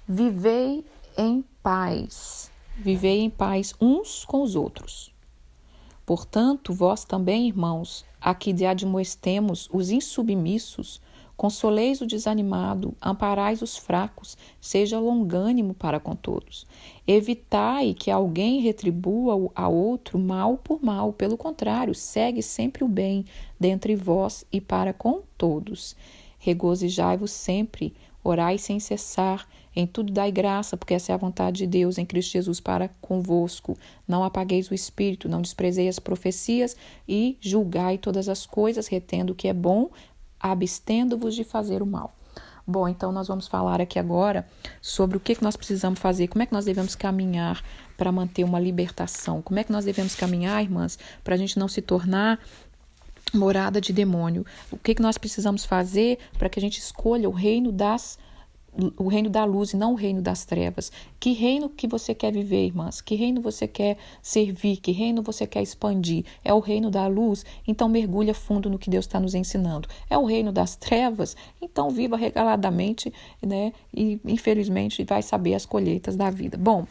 S1: Vivei em paz uns com os outros. Portanto, vós também, irmãos, a que admoestemos os insubmissos, consoleis o desanimado, amparais os fracos, seja longânimo para com todos. Evitai que alguém retribua a outro mal por mal, pelo contrário, segue sempre o bem dentre vós e para com todos. Regozijai-vos sempre, orai sem cessar, em tudo dai graça, porque essa é a vontade de Deus em Cristo Jesus para convosco. Não apagueis o espírito, não desprezeis as profecias e julgai todas as coisas, retendo o que é bom, abstendo-vos de fazer o mal. Bom, então nós vamos falar aqui agora sobre o que nós precisamos fazer, como é que nós devemos caminhar para manter uma libertação, como é que nós devemos caminhar, irmãs, para a gente não se tornar morada de demônio. O que nós precisamos fazer para que a gente escolha o reino da luz e não o reino das trevas. Que reino que você quer viver, irmãs? Que reino você quer servir? Que reino você quer expandir? É o reino da luz? Então mergulha fundo no que Deus está nos ensinando. É o reino das trevas? Então viva regaladamente, né? E infelizmente vai saber as colheitas da vida. Bom,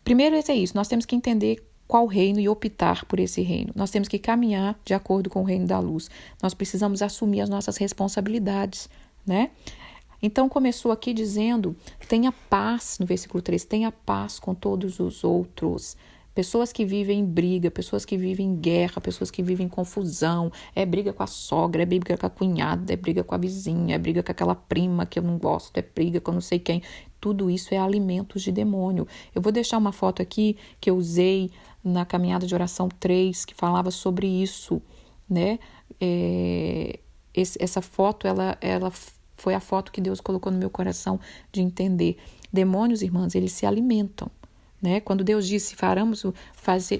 S1: primeiro é isso. Nós temos que entender qual reino e optar por esse reino. Nós temos que caminhar de acordo com o reino da luz. Nós precisamos assumir as nossas responsabilidades, né? Então começou aqui dizendo, tenha paz, no versículo 3, tenha paz com todos os outros. Pessoas que vivem em briga, pessoas que vivem em guerra, pessoas que vivem em confusão, é briga com a sogra, é briga com a cunhada, é briga com a vizinha, é briga com aquela prima que eu não gosto, é briga com não sei quem. Tudo isso é alimentos de demônio. Eu vou deixar uma foto aqui que eu usei na caminhada de oração 3, que falava sobre isso, né? Essa foto, ela foi a foto que Deus colocou no meu coração de entender. Demônios, irmãs, eles se alimentam, né? Quando Deus disse,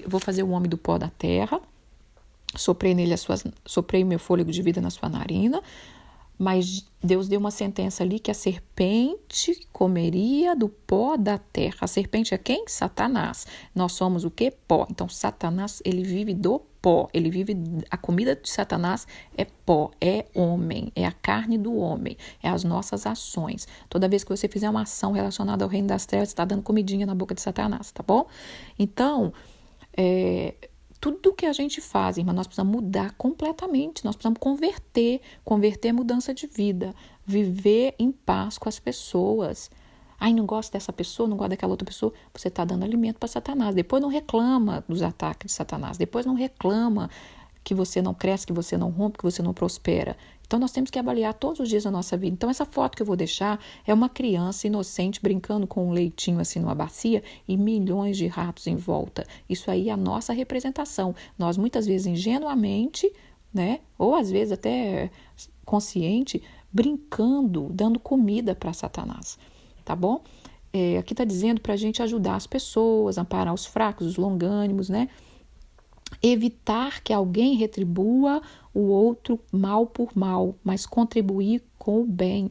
S1: vou fazer o homem do pó da terra, soprei meu fôlego de vida na sua narina, mas Deus deu uma sentença ali que a serpente comeria do pó da terra. A serpente é quem? Satanás. Nós somos o quê? Pó. Então, Satanás, ele vive do pó. A comida de Satanás é pó, é homem, é a carne do homem, é as nossas ações. Toda vez que você fizer uma ação relacionada ao reino das trevas, você está dando comidinha na boca de Satanás, tá bom? Então, tudo que a gente faz, irmã, nós precisamos mudar completamente, nós precisamos converter é mudança de vida, viver em paz com as pessoas. Ai, não gosto dessa pessoa, não gosto daquela outra pessoa, você está dando alimento para Satanás. Depois não reclama dos ataques de Satanás, depois não reclama que você não cresce, que você não rompe, que você não prospera. Então, nós temos que avaliar todos os dias da nossa vida. Então, essa foto que eu vou deixar é uma criança inocente brincando com um leitinho assim numa bacia e milhões de ratos em volta. Isso aí é a nossa representação. Nós, muitas vezes, ingenuamente, né, ou às vezes até consciente, brincando, dando comida para Satanás. Tá bom? Aqui está dizendo para a gente ajudar as pessoas, amparar os fracos, os longânimos, né? Evitar que alguém retribua o outro mal por mal, mas contribuir com o bem.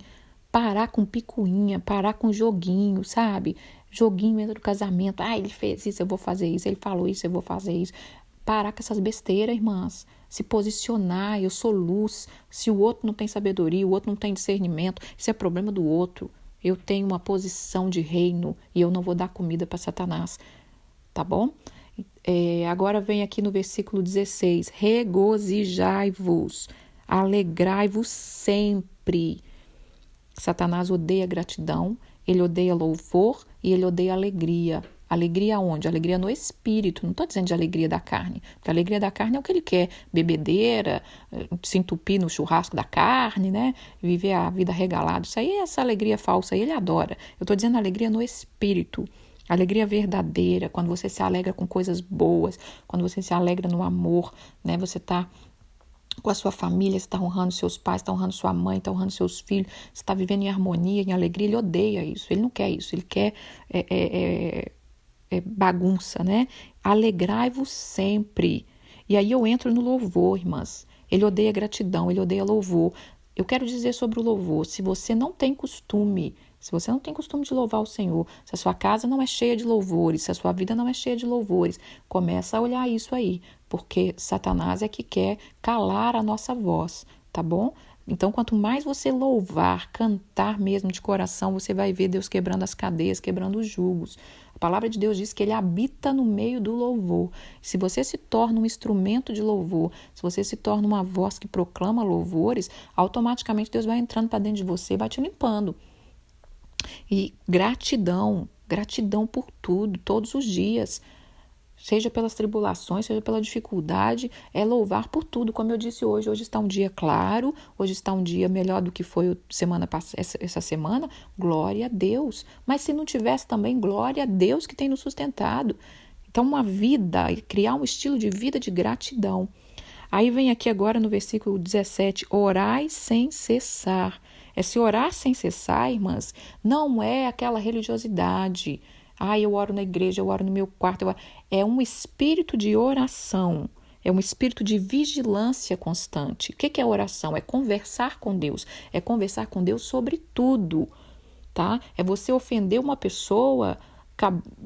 S1: Parar com picuinha, parar com joguinho, sabe? Joguinho dentro do casamento. Ele fez isso, eu vou fazer isso. Ele falou isso, eu vou fazer isso. Parar com essas besteiras, irmãs. Se posicionar, eu sou luz. Se o outro não tem sabedoria, o outro não tem discernimento, isso é problema do outro. Eu tenho uma posição de reino e eu não vou dar comida para Satanás. Tá bom? Agora vem aqui no versículo 16. Regozijai-vos, alegrai-vos sempre. Satanás odeia gratidão, ele odeia louvor e ele odeia alegria. Alegria onde? Alegria no espírito. Não estou dizendo de alegria da carne. Porque a alegria da carne é o que ele quer. Bebedeira, se entupir no churrasco da carne, né? Viver a vida regalada. Isso aí, essa alegria falsa aí, ele adora. Eu estou dizendo alegria no espírito. Alegria verdadeira, quando você se alegra com coisas boas, quando você se alegra no amor, né? Você está com a sua família, você está honrando seus pais, está honrando sua mãe, está honrando seus filhos, você está vivendo em harmonia, em alegria. Ele odeia isso, ele não quer isso, ele quer bagunça, né? Alegrai-vos sempre. E aí eu entro no louvor, irmãs. Ele odeia gratidão, ele odeia louvor. Eu quero dizer sobre o louvor, se você não tem costume de louvar o Senhor, se a sua casa não é cheia de louvores, se a sua vida não é cheia de louvores, começa a olhar isso aí, porque Satanás é que quer calar a nossa voz, tá bom? Então, quanto mais você louvar, cantar mesmo de coração, você vai ver Deus quebrando as cadeias, quebrando os jugos. A palavra de Deus diz que ele habita no meio do louvor. Se você se torna um instrumento de louvor, se você se torna uma voz que proclama louvores, automaticamente Deus vai entrando para dentro de você e vai te limpando. E gratidão por tudo, todos os dias. Seja pelas tribulações, seja pela dificuldade, é louvar por tudo. Como eu disse hoje está um dia claro, hoje está um dia melhor do que foi essa semana, glória a Deus. Mas se não tivesse também, glória a Deus que tem nos sustentado. Então uma vida, criar um estilo de vida de gratidão. Aí vem aqui agora no versículo 17, orai sem cessar. Esse orar sem cessar, irmãs, não é aquela religiosidade. Eu oro na igreja, eu oro no meu quarto. É um espírito de oração. É um espírito de vigilância constante. O que é oração? É conversar com Deus. É conversar com Deus sobre tudo. Tá? É você ofender uma pessoa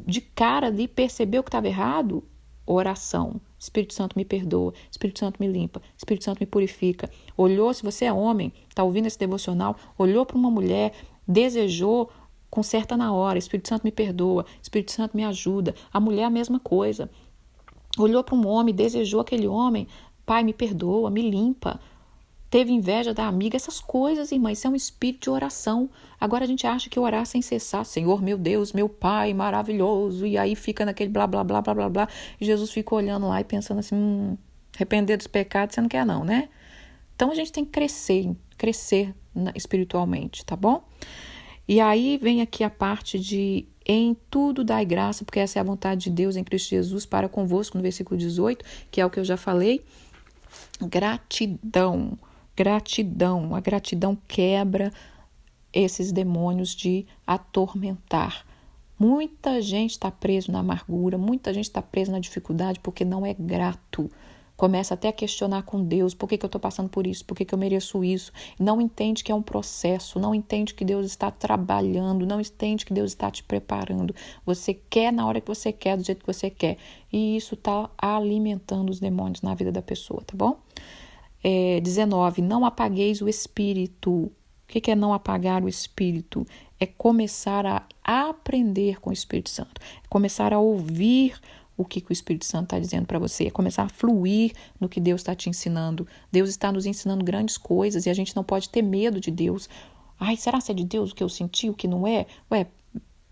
S1: de cara ali, perceber o que estava errado. Oração. Espírito Santo me perdoa, Espírito Santo me limpa, Espírito Santo me purifica. Olhou, se você é homem, está ouvindo esse devocional, olhou para uma mulher, desejou, conserta na hora, Espírito Santo me perdoa, Espírito Santo me ajuda. A mulher a mesma coisa. Olhou para um homem, desejou aquele homem, Pai, me perdoa, me limpa. Teve inveja da amiga, essas coisas, irmãs, isso é um espírito de oração. Agora a gente acha que orar sem cessar, Senhor, meu Deus, meu Pai maravilhoso, e aí fica naquele blá, blá, blá, blá, blá, blá, e Jesus fica olhando lá e pensando assim, arrepender dos pecados você não quer não, né? Então a gente tem que crescer espiritualmente, tá bom? E aí vem aqui a parte de em tudo dai graça, porque essa é a vontade de Deus em Cristo Jesus para convosco, no versículo 18, que é o que eu já falei. Gratidão. A gratidão quebra esses demônios de atormentar. Muita gente está preso na amargura, muita gente está presa na dificuldade porque não é grato. Começa até a questionar com Deus, por que eu estou passando por isso, por que eu mereço isso. Não entende que é um processo, não entende que Deus está trabalhando, não entende que Deus está te preparando. Você quer na hora que você quer, do jeito que você quer. E isso está alimentando os demônios na vida da pessoa, tá bom? 19, não apagueis o espírito. O que é não apagar o espírito? É começar a aprender com o Espírito Santo, é começar a ouvir o que o Espírito Santo está dizendo para você, é começar a fluir no que Deus está te ensinando. Deus está nos ensinando grandes coisas e a gente não pode ter medo de Deus. Será que é de Deus o que eu senti, o que não é?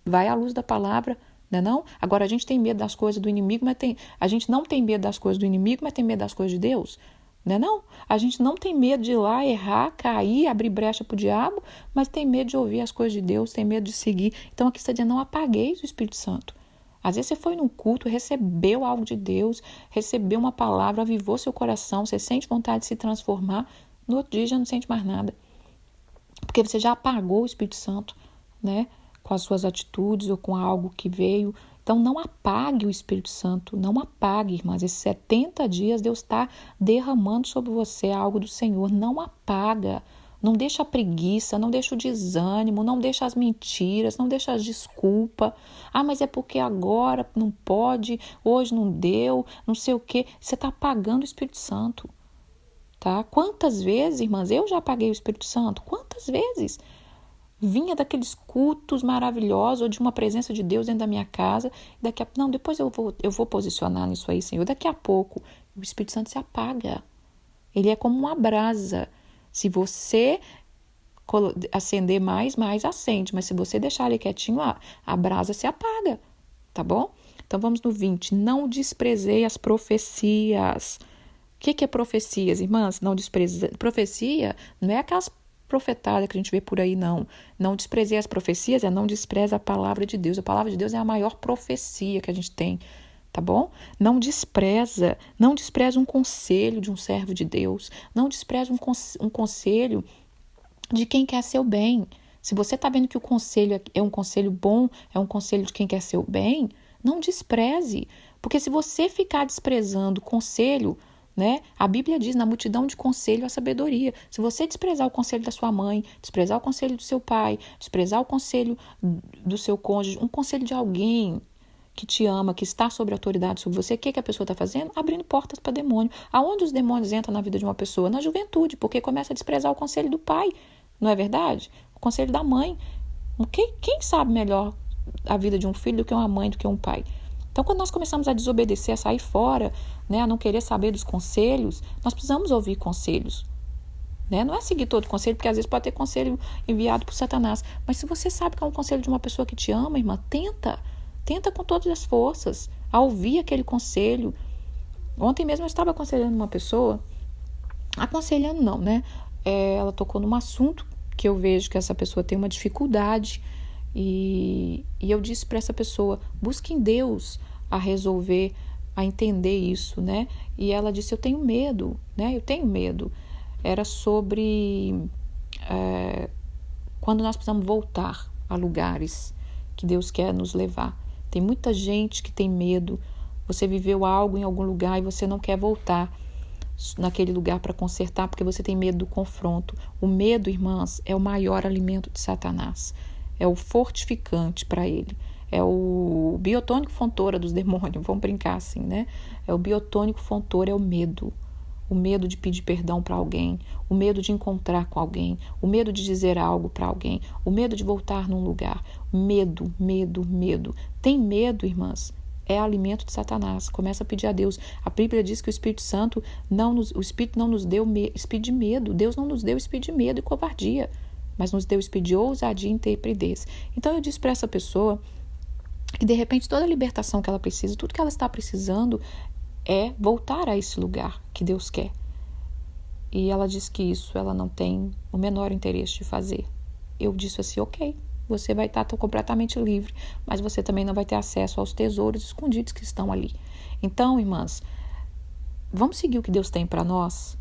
S1: Vai à luz da palavra, Não é não? Agora, a gente tem medo das coisas do inimigo, mas a gente não tem medo das coisas do inimigo, mas tem medo das coisas de Deus. Não é não? A gente não tem medo de ir lá, errar, cair, abrir brecha para o diabo, mas tem medo de ouvir as coisas de Deus, tem medo de seguir. Então, aqui está dizendo, não apagueis o Espírito Santo. Às vezes você foi num culto, recebeu algo de Deus, recebeu uma palavra, avivou seu coração, você sente vontade de se transformar, no outro dia já não sente mais nada. Porque você já apagou o Espírito Santo, né? Com as suas atitudes ou com algo que veio. Então, não apague o Espírito Santo, não apague, irmãs. Esses 70 dias Deus está derramando sobre você algo do Senhor. Não apaga, não deixa a preguiça, não deixa o desânimo, não deixa as mentiras, não deixa as desculpas. Ah, mas é porque agora não pode, hoje não deu, não sei o quê. Você está apagando o Espírito Santo, tá? Quantas vezes, irmãs, eu já apaguei o Espírito Santo? Quantas vezes? Vinha daqueles cultos maravilhosos ou de uma presença de Deus dentro da minha casa. Não, depois eu vou posicionar nisso aí, Senhor. Daqui a pouco o Espírito Santo se apaga. Ele é como uma brasa. Se você acender mais acende. Mas se você deixar ele quietinho, a brasa se apaga. Tá bom? Então vamos no 20. Não desprezei as profecias. O que é profecias, irmãs? Não desprezei. Profecia não é aquelas profetada que a gente vê por aí, não. Não desprezei as profecias, não despreza a palavra de Deus. A palavra de Deus é a maior profecia que a gente tem, tá bom? Não despreza um conselho de um servo de Deus, não despreza um conselho de quem quer seu bem. Se você está vendo que o conselho é um conselho bom, é um conselho de quem quer seu bem, não despreze, porque se você ficar desprezando o conselho, né? A Bíblia diz, na multidão de conselho a sabedoria. Se você desprezar o conselho da sua mãe, desprezar o conselho do seu pai, desprezar o conselho do seu cônjuge, um conselho de alguém que te ama, que está sob autoridade sobre você, o que a pessoa está fazendo? Abrindo portas para demônio. Aonde os demônios entram na vida de uma pessoa? Na juventude, porque começa a desprezar o conselho do pai, não é verdade? O conselho da mãe. Quem sabe melhor a vida de um filho do que uma mãe, do que um pai? Então, quando nós começamos a desobedecer, a sair fora, né, a não querer saber dos conselhos, nós precisamos ouvir conselhos. Né? Não é seguir todo conselho, porque às vezes pode ter conselho enviado por Satanás. Mas se você sabe que é um conselho de uma pessoa que te ama, irmã, tenta com todas as forças a ouvir aquele conselho. Ontem mesmo eu estava aconselhando uma pessoa, aconselhando não, né? Ela tocou num assunto que eu vejo que essa pessoa tem uma dificuldade e eu disse para essa pessoa, busque em Deus a resolver, a entender isso, né? E ela disse, eu tenho medo, né? Eu tenho medo. Era sobre quando nós precisamos voltar a lugares que Deus quer nos levar. Tem muita gente que tem medo. Você viveu algo em algum lugar e você não quer voltar naquele lugar para consertar porque você tem medo do confronto. O medo, irmãs, é o maior alimento de Satanás. É o fortificante para ele. É o biotônico fontora dos demônios, vamos brincar assim, né? É o biotônico fontora, é o medo. O medo de pedir perdão para alguém, o medo de encontrar com alguém, o medo de dizer algo para alguém, o medo de voltar num lugar. Medo, medo, medo. Tem medo, irmãs? É alimento de Satanás. Começa a pedir a Deus. A Bíblia diz que o Espírito Santo, o Espírito não nos deu espírito de medo. Deus não nos deu espírito de medo e covardia, mas nos deu espírito de ousadia e intrepidez. Então eu disse para essa pessoa que de repente toda a libertação que ela precisa, tudo que ela está precisando é voltar a esse lugar que Deus quer. E ela disse que isso ela não tem o menor interesse de fazer. Eu disse assim, ok, você vai estar completamente livre, mas você também não vai ter acesso aos tesouros escondidos que estão ali. Então, irmãs, vamos seguir o que Deus tem para nós,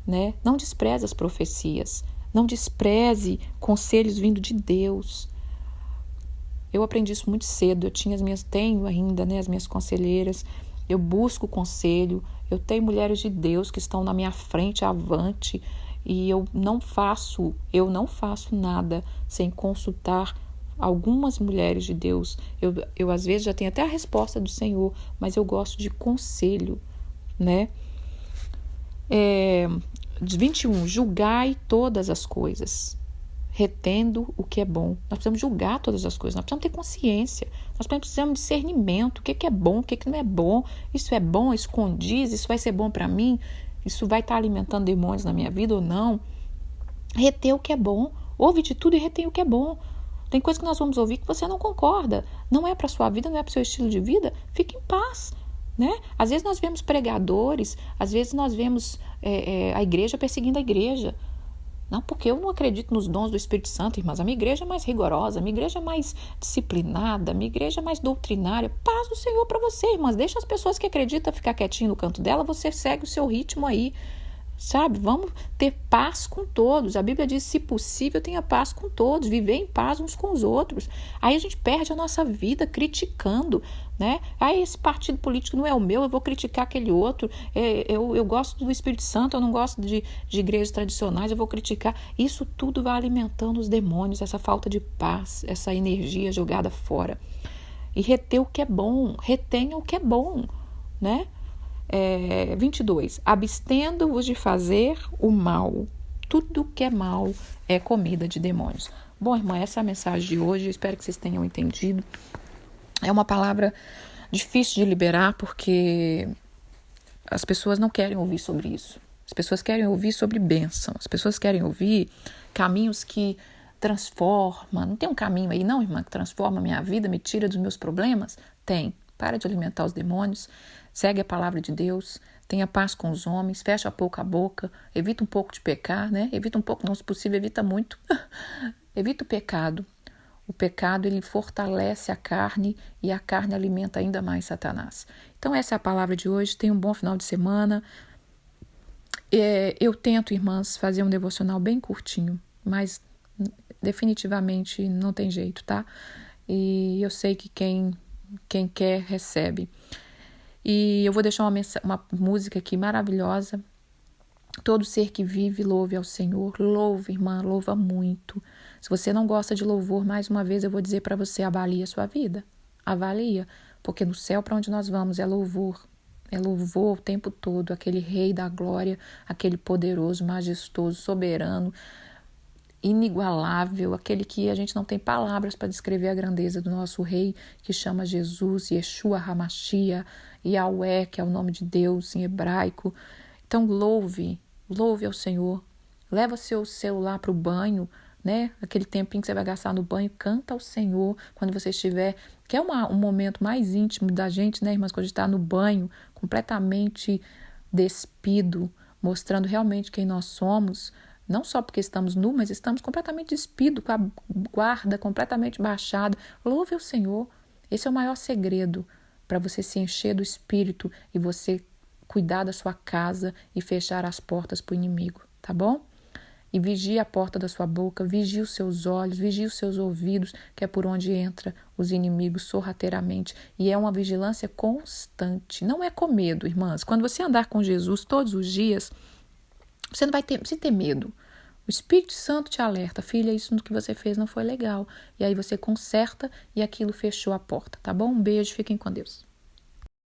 S1: né? Não despreze as profecias, não despreze conselhos vindo de Deus. Eu aprendi isso muito cedo, tenho ainda, né, as minhas conselheiras. Eu busco conselho, eu tenho mulheres de Deus que estão na minha frente, avante, e eu não faço nada sem consultar algumas mulheres de Deus. Eu às vezes já tenho até a resposta do Senhor, mas eu gosto de conselho, né? 21, julgai todas as coisas, retendo o que é bom. Nós precisamos julgar todas as coisas, nós precisamos ter consciência, nós precisamos de discernimento, o que é bom, o que não é bom, isso é bom, isso condiz, isso vai ser bom para mim, isso vai estar alimentando demônios na minha vida ou não. Reter o que é bom, ouve de tudo e retém o que é bom. Tem coisa que nós vamos ouvir que você não concorda. Não é para sua vida, não é para o seu estilo de vida. Fique em paz, né? Às vezes nós vemos pregadores, às vezes nós vemos a igreja perseguindo a igreja. Não, porque eu não acredito nos dons do Espírito Santo, irmãs. A minha igreja é mais rigorosa, a minha igreja é mais disciplinada, a minha igreja é mais doutrinária. Paz do Senhor para você, irmãs. Deixa as pessoas que acreditam ficar quietinho no canto dela, você segue o seu ritmo aí. Sabe, vamos ter paz com todos. A Bíblia diz, se possível, tenha paz com todos, viver em paz uns com os outros. Aí a gente perde a nossa vida criticando, né? Aí esse partido político não é o meu, eu vou criticar aquele outro. Eu gosto do Espírito Santo, eu não gosto de igrejas tradicionais, eu vou criticar. Isso tudo vai alimentando os demônios, essa falta de paz, essa energia jogada fora. E reter o que é bom, retenha o que é bom, né? 22. Abstendo-vos de fazer o mal. Tudo que é mal é comida de demônios. Bom, irmã, essa é a mensagem de hoje. Eu espero que vocês tenham entendido. É uma palavra difícil de liberar porque as pessoas não querem ouvir sobre isso. As pessoas querem ouvir sobre bênção. As pessoas querem ouvir caminhos que transformam. Não tem um caminho aí, não, irmã, que transforma a minha vida, me tira dos meus problemas? Tem. Para de alimentar os demônios. Segue a palavra de Deus, tenha paz com os homens, fecha pouco a boca, evita um pouco de pecar, né? Evita um pouco, não, se possível, evita muito. Evita o pecado. O pecado, ele fortalece a carne e a carne alimenta ainda mais Satanás. Então, essa é a palavra de hoje. Tenha um bom final de semana. Eu tento, irmãs, fazer um devocional bem curtinho, mas definitivamente não tem jeito, tá? E eu sei que quem quer, recebe. E eu vou deixar uma música aqui maravilhosa. Todo ser que vive, louve ao Senhor. Louve, irmã, louva muito. Se você não gosta de louvor, mais uma vez eu vou dizer para você, avalie a sua vida. Avalia, porque no céu para onde nós vamos é louvor. É louvor o tempo todo, aquele Rei da glória, aquele poderoso, majestoso, soberano, inigualável, aquele que a gente não tem palavras para descrever a grandeza do nosso Rei, que chama Jesus, Yeshua HaMashiach, Yahweh, que é o nome de Deus em hebraico. Então louve ao Senhor. Leva seu celular para o banho, né? Aquele tempinho que você vai gastar no banho, canta ao Senhor quando você estiver, que é um momento mais íntimo da gente, né, irmãs? Quando a gente está no banho, completamente despido, mostrando realmente quem nós somos. Não só porque estamos nus, mas estamos completamente despidos, com a guarda completamente baixada. Louve ao Senhor. Esse é o maior segredo para você se encher do Espírito e você cuidar da sua casa e fechar as portas para o inimigo, tá bom? E vigie a porta da sua boca, vigie os seus olhos, vigie os seus ouvidos, que é por onde entra os inimigos sorrateiramente. E é uma vigilância constante. Não é com medo, irmãs. Quando você andar com Jesus todos os dias, você não vai precisa ter medo. O Espírito Santo te alerta, filha, isso que você fez não foi legal. E aí você conserta e aquilo fechou a porta, tá bom? Um beijo, fiquem com Deus.